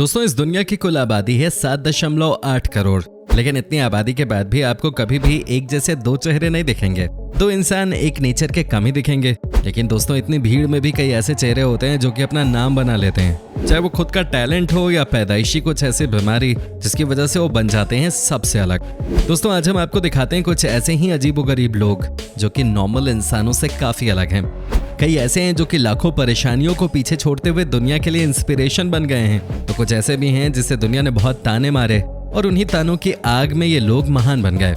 दोस्तों इस दुनिया की कुल आबादी है 7.8 करोड़, लेकिन इतनी आबादी के बाद भी आपको कभी भी एक जैसे दो चेहरे नहीं दिखेंगे। दो इंसान एक नेचर के कम ही दिखेंगे। लेकिन दोस्तों इतनी भीड़ में भी कई ऐसे चेहरे होते हैं जो कि अपना नाम बना लेते हैं, चाहे वो खुद का टैलेंट हो या पैदाइशी कुछ ऐसी बीमारी जिसकी वजह से वो बन जाते हैं सबसे अलग। दोस्तों आज हम आपको दिखाते हैं कुछ ऐसे ही अजीबोगरीब लोग जो कि नॉर्मल इंसानों से काफी अलग हैं। कई ऐसे हैं जो कि लाखों परेशानियों को पीछे छोड़ते हुए दुनिया के लिए इंस्पिरेशन बन गए हैं, तो कुछ ऐसे भी हैं जिसे दुनिया ने बहुत ताने मारे और उन्हीं तानों की आग में ये लोग महान बन गए।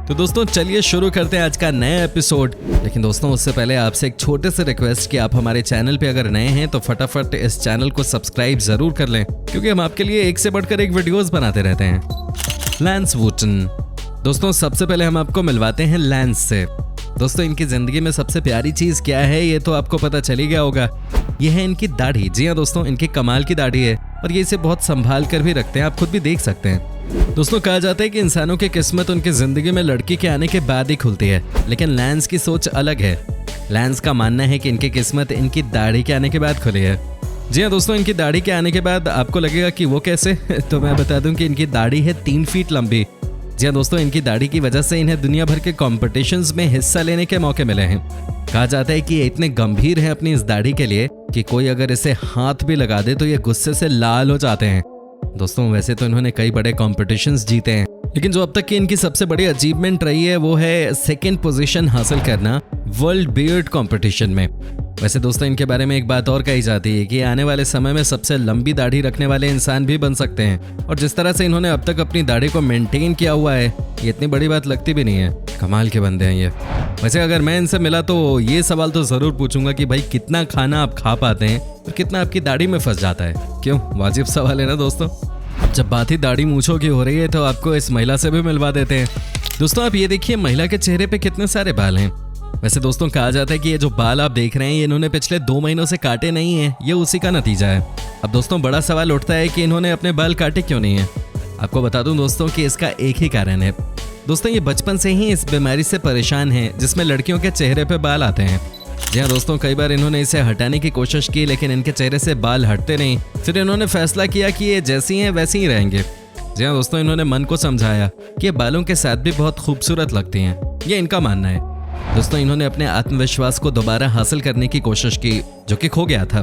तो दोस्तों चलिए शुरू करते हैं आज का नया एपिसोड। लेकिन दोस्तों उससे पहले आपसे एक छोटे से रिक्वेस्ट कि आप हमारे चैनल पे अगर नए हैं तो फटाफट इस चैनल को सब्सक्राइब जरूर कर लें, क्योंकि हम आपके लिए एक से बढ़कर एक वीडियोस बनाते रहते हैं। Lens Vuitton. दोस्तों सबसे पहले हम आपको मिलवाते हैं लैंस से। दोस्तों इनकी जिंदगी में सबसे प्यारी चीज क्या है ये तो आपको पता चल ही गया होगा। ये है इनकी दाढ़ी। जी हाँ दोस्तों, इनकी कमाल की दाढ़ी है और ये इसे बहुत संभाल कर भी रखते हैं, आप खुद भी देख सकते हैं। दोस्तों कहा जाता है कि इंसानों की किस्मत उनकी जिंदगी में लड़की के आने के बाद ही खुलती है, लेकिन लैंस की सोच अलग है। लैंस का मानना है कि इनकी किस्मत इनकी दाढ़ी के आने के बाद खुली है। जी हाँ दोस्तों, इनकी दाढ़ी के आने के बाद आपको लगेगा कि वो कैसे तो मैं बता दूं कि इनकी दाढ़ी है 3 फीट लंबी। जी हाँ दोस्तों, इनकी दाढ़ी की वजह से इन्हें दुनिया भर के कॉम्पिटिशन्स में हिस्सा लेने के मौके मिले हैं। कहा जाता है कि ये इतने गंभीर हैं अपनी इस दाढ़ी के लिए कि कोई अगर इसे हाथ भी लगा दे तो ये गुस्से से लाल हो जाते हैं। दोस्तों वैसे तो इन्होंने कई बड़े कॉम्पिटिशन्स जीते हैं, लेकिन जो अब तक की इनकी सबसे बड़ी अचीवमेंट रही है वो है 2nd पोजीशन हासिल करना वर्ल्ड बियर्ड कॉम्पिटिशन में। वैसे दोस्तों इनके बारे में एक बात और कही जाती है कि आने वाले समय में सबसे लंबी दाढ़ी रखने वाले इंसान भी बन सकते हैं। और जिस तरह से इन्होंने अब तक अपनी दाढ़ी को मेंटेन किया हुआ है, ये इतनी बड़ी बात लगती भी नहीं है। कमाल के बंदे हैं ये। वैसे अगर मैं इनसे मिला तो ये सवाल तो जरूर पूछूंगा कि भाई कितना खाना आप खा पाते हैं और कितना आपकी दाढ़ी में फंस जाता है। क्यों, वाजिब सवाल है ना दोस्तों। जब बात ही दाढ़ी मूंछों की हो रही है तो आपको इस महिला से भी मिलवा देते हैं। दोस्तों आप ये देखिए महिला के चेहरे पे कितने सारे बाल हैं। वैसे दोस्तों कहा जाता है कि ये जो बाल आप देख रहे हैं ये इन्होंने पिछले 2 महीनों से काटे नहीं है, ये उसी का नतीजा है। अब दोस्तों बड़ा सवाल उठता है कि इन्होंने अपने बाल काटे क्यों नहीं है। आपको बता दूं दोस्तों कि इसका एक ही कारण है। दोस्तों ये बचपन से ही इस बीमारी से परेशान है जिसमें लड़कियों के चेहरे पे बाल आते हैं। जी हाँ दोस्तों, कई बार इन्होंने इसे हटाने की कोशिश की लेकिन इनके चेहरे से बाल हटते नहीं। फिर इन्होंने फैसला किया कि ये जैसी हैं वैसे ही रहेंगे। जी हाँ दोस्तों, इन्होंने मन को समझाया कि ये बालों के साथ भी बहुत खूबसूरत लगती हैं, ये इनका मानना है। दोस्तों इन्होंने अपने आत्मविश्वास को दोबारा हासिल करने की कोशिश की जो कि खो गया था।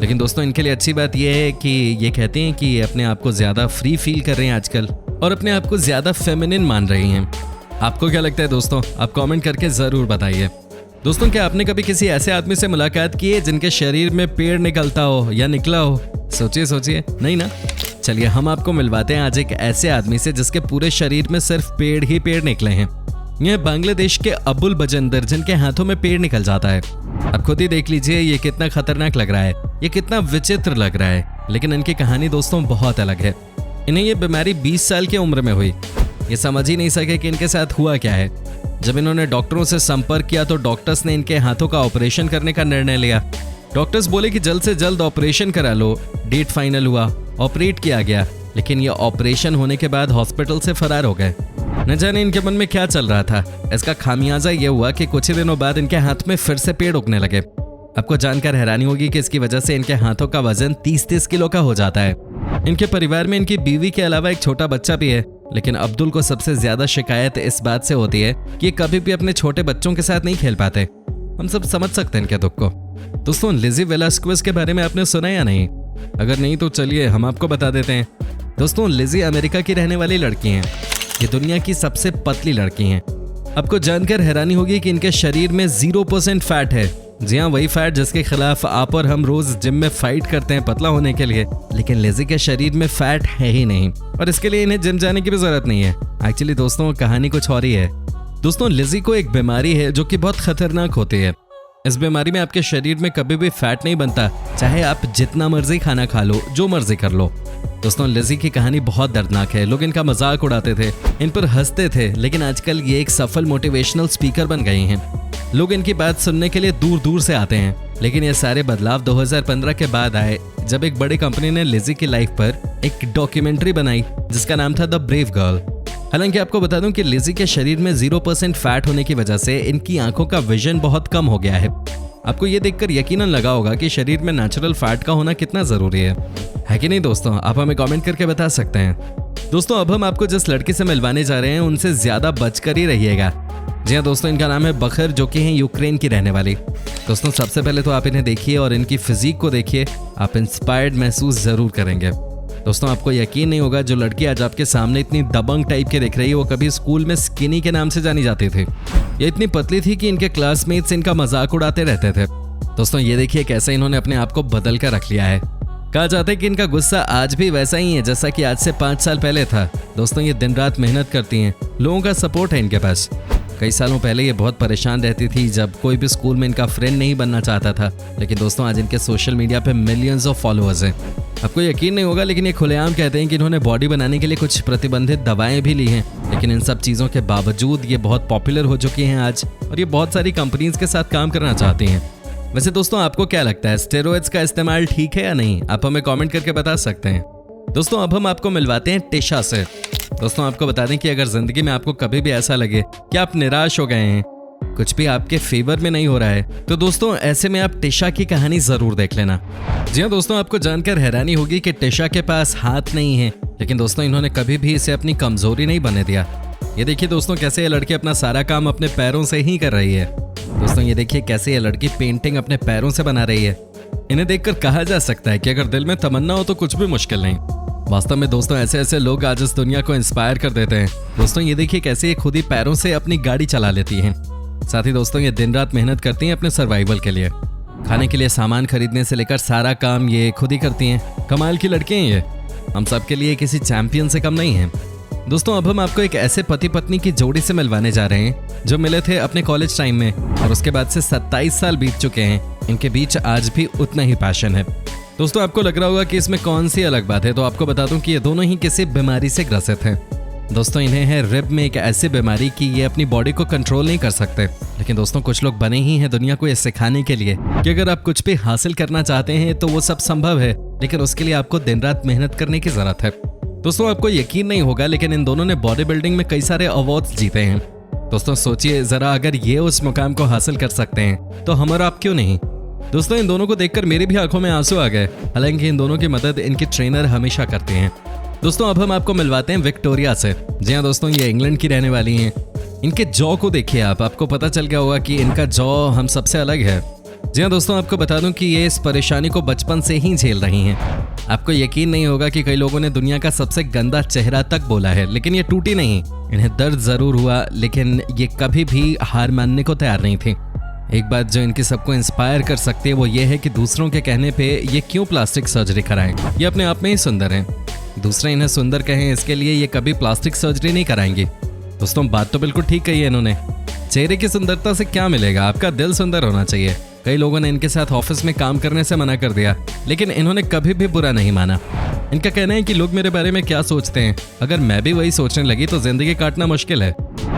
लेकिन दोस्तों इनके लिए अच्छी बात यह है कि ये कहते हैं कि ये अपने आप को ज्यादा फ्री फील कर रहे हैं आजकल और अपने आप को ज्यादा फेमिनिन मान रही हैं। आपको क्या लगता है दोस्तों, आप कमेंट करके जरूर बताइए। दोस्तों क्या आपने कभी किसी ऐसे आदमी से मुलाकात की है जिनके शरीर में पेड़ निकलता हो या निकला हो? सोचिए नहीं ना। चलिए हम आपको मिलवाते हैं आज एक ऐसे आदमी से जिसके पूरे शरीर में सिर्फ पेड़ ही पेड़ निकले हैं। यह बांग्लादेश के अबुल बजंदर जिनके हाथों में पेड़ निकल जाता है। अब खुद ही देख लीजिए ये कितना खतरनाक लग रहा है, ये कितना विचित्र लग रहा है, लेकिन इनकी कहानी दोस्तों बहुत अलग है। इन्हें ये बीमारी 20 साल की उम्र में हुई। ये समझ ही नहीं सके कि इनके साथ हुआ क्या है। जब इन्होंने डॉक्टरों से संपर्क किया तो डॉक्टर्स ने इनके हाथों का ऑपरेशन करने का निर्णय लिया। डॉक्टर्स बोले कि जल्द से जल्द ऑपरेशन करा लो। डेट फाइनल हुआ, ऑपरेट किया गया, लेकिन ये ऑपरेशन होने के बाद हॉस्पिटल से फरार हो गए। न जाने इनके मन में क्या चल रहा था। इसका खामियाजा ये हुआ कि कुछ ही दिनों बाद इनके हाथ में फिर से पेड़ उगने लगे। आपको जानकर हैरानी होगी कि इसकी वजह से इनके हाथों का वजन 30-30 किलो का हो जाता है। इनके परिवार में इनकी बीवी के अलावा एक छोटा बच्चा भी है, लेकिन अब्दुल को सबसे ज्यादा शिकायत इस बात से होती है कि ये कभी भी अपने छोटे बच्चों के साथ नहीं खेल पाते। हम सब समझ सकते हैं इनके दुख को। दोस्तों लिजी वेलास्क्वेज के बारे में आपने सुना या नहीं? अगर नहीं तो चलिए हम आपको बता देते हैं। दोस्तों लिजी अमेरिका की रहने वाली लड़की हैं। ये दुनिया की सबसे पतली लड़की हैं। आपको जानकर हैरानी होगी कि इनके शरीर में 0% फैट है। जी हाँ, वही फैट जिसके खिलाफ आप और हम रोज जिम में फाइट करते हैं पतला होने के लिए, लेकिन लिजी के शरीर में फैट है ही नहीं और इसके लिए इन्हें जिम जाने की भी जरूरत नहीं है। एक्चुअली दोस्तों कहानी कुछ और ही है। दोस्तों लिजी को एक बीमारी है जो कि बहुत खतरनाक होती है। इस बीमारी में आपके शरीर में कभी भी फैट नहीं बनता, चाहे आप जितना मर्जी खाना खा लो, जो मर्जी कर लो। दोस्तों लिजी की कहानी बहुत दर्दनाक है। लोग इनका मजाक उड़ाते थे, इन पर हंसते थे, लेकिन आजकल ये एक सफल मोटिवेशनल स्पीकर बन गई हैं। लोग इनकी बात सुनने के लिए दूर दूर से आते हैं। लेकिन ये सारे बदलाव 2015 के बाद आए जब एक बड़ी कंपनी ने लिजी की लाइफ पर एक डॉक्यूमेंट्री बनाई जिसका नाम था द ब्रेव गर्ल। हालांकि आपको बता दूं कि लिजी के शरीर में 0% फैट होने की वजह से इनकी आंखों का विजन बहुत कम हो गया है। आपको ये देखकर यकीनन लगा होगा कि शरीर में नेचुरल फैट का होना कितना जरूरी है। है कि नहीं दोस्तों? आप हमें कमेंट करके बता सकते हैं। दोस्तों अब हम आपको जिस लड़की से मिलवाने जा रहे हैं उनसे ज्यादा बचकर ही रहिएगा। जी हाँ दोस्तों, इनका नाम है बखर, जो कि हैं यूक्रेन की रहने वाली। दोस्तों सबसे पहले तो आप इन्हें देखिए और इनकी फिजिक को देखिए, आप इंस्पायर्ड महसूस जरूर करेंगे। दोस्तों आपको यकीन नहीं होगा, जो लड़की आज आपके सामने इतनी दबंग टाइप के दिख रही है वो कभी स्कूल में स्किनी के नाम से जानी जाती थी। ये इतनी पतली थी कि इनके क्लासमेट्स इनका मजाक उड़ाते रहते थे। दोस्तों ये देखिए कैसे इन्होंने अपने आप को बदल कर रख लिया है। कहा जाता है कि इनका गुस्सा आज भी वैसा ही है जैसा कि आज से 5 साल पहले था। दोस्तों ये दिन रात मेहनत करती हैं, लोगों का सपोर्ट है इनके पास। कई सालों पहले ये बहुत परेशान रहती थी जब कोई भी स्कूल में इनका फ्रेंड नहीं बनना चाहता था, लेकिन दोस्तों आज इनके सोशल मीडिया पे मिलियंस ऑफ फॉलोअर्स हैं। आपको यकीन नहीं होगा, लेकिन ये खुलेआम कहते हैं कि इन्होंने बॉडी बनाने के लिए कुछ प्रतिबंधित दवाएं भी ली हैं, लेकिन इन सब चीज़ों के बावजूद ये बहुत पॉपुलर हो चुकी हैं आज, और ये बहुत सारी कंपनीज के साथ काम करना चाहती हैं। वैसे दोस्तों आपको क्या लगता है, स्टेरॉइड्स का इस्तेमाल ठीक है या नहीं? आप हमें कमेंट करके बता सकते हैं। दोस्तों अब हम आपको मिलवाते हैं टिशा से। दोस्तों आपको बता दें कि अगर जिंदगी में आपको कभी भी ऐसा लगे कि आप निराश हो गए हैं, कुछ भी आपके फेवर में नहीं हो रहा है, तो दोस्तों ऐसे में आप टिशा की कहानी जरूर देख लेना। जी हाँ दोस्तों, आपको जानकर हैरानी होगी कि टिशा के पास हाथ नहीं है, लेकिन दोस्तों इन्होंने कभी भी इसे अपनी कमजोरी नहीं बनने दिया। ये देखिए दोस्तों कैसे ये लड़की अपना सारा काम अपने पैरों से ही कर रही है। दोस्तों ये देखिए कैसे ये लड़की पेंटिंग अपने पैरों से बना रही है। इन्हें देखकर कहा जा सकता है कि अगर दिल में तमन्ना हो तो कुछ भी मुश्किल नहीं। वास्तव में दोस्तों ऐसे ऐसे लोग आज इस दुनिया को इंस्पायर कर देते हैं। दोस्तों ये देखिए कैसे ये खुद ही पैरों से अपनी गाड़ी चला लेती हैं। साथ ही दोस्तों ये दिन रात मेहनत करती हैं अपने सर्वाइवल के लिए। खाने के लिए सामान खरीदने से लेकर सारा काम ये खुद ही करती हैं। कमाल की लड़की हैं ये, हम सब के लिए किसी चैंपियन से कम नहीं है। दोस्तों अब हम आपको एक ऐसे पति पत्नी की जोड़ी से मिलवाने जा रहे हैं जो मिले थे अपने कॉलेज टाइम में, और उसके बाद से 27 साल बीत चुके हैं। इनके बीच आज भी उतना ही पैशन है। दोस्तों आपको लग रहा होगा कि इसमें कौन सी अलग बात है, तो आपको बता दूं कि ये दोनों ही किसी बीमारी से ग्रसित हैं। दोस्तों इन्हें है रिब में एक ऐसी बीमारी कि ये अपनी बॉडी को कंट्रोल नहीं कर सकते, लेकिन दोस्तों कुछ लोग बने ही हैं दुनिया को ये सिखाने के लिए कि अगर आप कुछ भी हासिल करना चाहते हैं तो वो सब संभव है, लेकिन उसके लिए आपको दिन रात मेहनत करने की जरूरत है। दोस्तों आपको यकीन नहीं होगा, लेकिन इन दोनों ने बॉडी बिल्डिंग में कई सारे अवार्ड्स जीते हैं। दोस्तों सोचिए जरा, अगर ये उस मुकाम को हासिल कर सकते हैं तो हम और आप क्यों नहीं। दोस्तों इन दोनों को देखकर मेरी भी आंखों में आंसू आ गए। हालांकि इन दोनों की मदद इनके ट्रेनर हमेशा करते हैं। दोस्तों अब हम आपको मिलवाते हैं विक्टोरिया से। जी हाँ दोस्तों, ये इंग्लैंड की रहने वाली हैं। इनके जॉ को देखिए आपको पता चल गया होगा कि इनका जॉ हम सबसे अलग है। जी हाँ दोस्तों, आपको बता दूं कि ये इस परेशानी को बचपन से ही झेल रही हैं। आपको यकीन नहीं होगा कि कई लोगों ने दुनिया का सबसे गंदा चेहरा तक बोला है, लेकिन ये टूटी नहीं। इन्हें दर्द जरूर हुआ, लेकिन ये कभी भी हार मानने को तैयार नहीं थी। एक बात जो इनकी सबको इंस्पायर कर सकती है वो ये है कि दूसरों के कहने पे ये क्यों प्लास्टिक सर्जरी कराएं। ये अपने आप में ही सुंदर हैं। दूसरे इन्हें सुंदर कहें इसके लिए ये कभी प्लास्टिक सर्जरी नहीं कराएंगी। दोस्तों बात तो बिल्कुल ठीक कही है इन्होंने। चेहरे की सुंदरता से क्या मिलेगा, आपका दिल सुंदर होना चाहिए। कई लोगों ने इनके साथ ऑफिस में काम करने से मना कर दिया, लेकिन इन्होंने कभी भी बुरा नहीं माना। इनका कहना है कि लोग मेरे बारे में क्या सोचते हैं, अगर मैं भी वही सोचने लगी तो जिंदगी काटना मुश्किल है।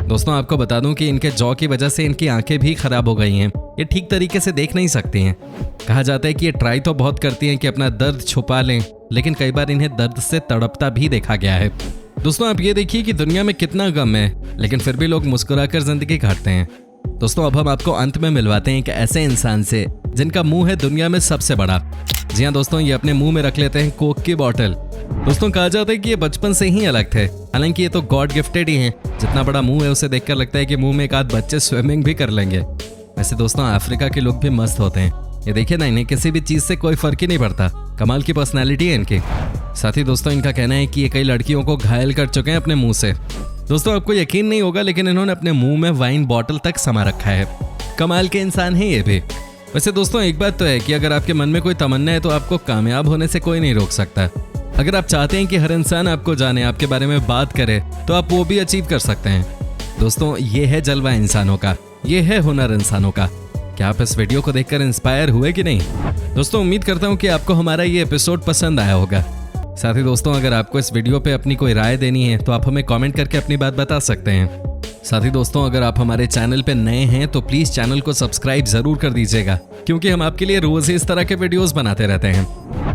दोस्तों आपको बता दूं कि इनके जॉ की वजह से इनकी आंखें भी खराब हो गई हैं। ये ठीक तरीके से देख नहीं सकती हैं। कहा जाता है कि ये ट्राई तो बहुत करती हैं कि अपना दर्द छुपा लें, लेकिन कई बार इन्हें दर्द से तड़पता भी देखा गया है। दोस्तों आप ये देखिए कि दुनिया में कितना गम है, लेकिन फिर भी लोग मुस्कुराकर जिंदगी काटते हैं। दोस्तों अब हम आपको अंत में मिलवाते हैं एक ऐसे इंसान से जिनका मुंह है दुनिया में सबसे बड़ा। जी हाँ दोस्तों, ये अपने मुंह में रख लेते हैं कोक की बोतल। दोस्तों कहा जाता है कि ये बचपन से ही अलग थे, हालांकि ये तो गॉड गिफ्टेड ही हैं। जितना बड़ा मुंह है उसे देखकर लगता है कि मुंह में एक आध बच्चे स्विमिंग भी कर लेंगे। वैसे दोस्तों अफ्रीका के लोग भी मस्त होते हैं। ये देखिए ना, इन्हें किसी भी चीज से कोई फर्क ही नहीं पड़ता। कमाल की पर्सनैलिटी है इनकी। साथ ही दोस्तों इनका कहना है कि ये कई लड़कियों को घायल कर चुके हैं अपने मुंह से। दोस्तों आपको यकीन नहीं होगा, लेकिन इन्होंने अपने मुंह में वाइन बॉटल तक समा रखा है। कमाल के इंसान है ये भी। वैसे दोस्तों एक बात तो है कि अगर आपके मन में कोई तमन्ना है तो आपको कामयाब होने से कोई नहीं रोक सकता। अगर आप चाहते हैं कि हर इंसान आपको जाने, आपके बारे में बात करे, तो आप वो भी अचीव कर सकते हैं। दोस्तों ये है जलवा इंसानों का, ये है हुनर इंसानों का। क्या आप इस वीडियो को देखकर इंस्पायर हुए कि नहीं? दोस्तों उम्मीद करता हूँ कि आपको हमारा ये एपिसोड पसंद आया होगा। साथ ही दोस्तों अगर आपको इस वीडियो पे अपनी कोई राय देनी है तो आप हमें कमेंट करके अपनी बात बता सकते हैं। साथ ही दोस्तों अगर आप हमारे चैनल पे नए हैं तो प्लीज चैनल को सब्सक्राइब जरूर कर दीजिएगा, क्योंकि हम आपके लिए रोज ही इस तरह के वीडियोस बनाते रहते हैं।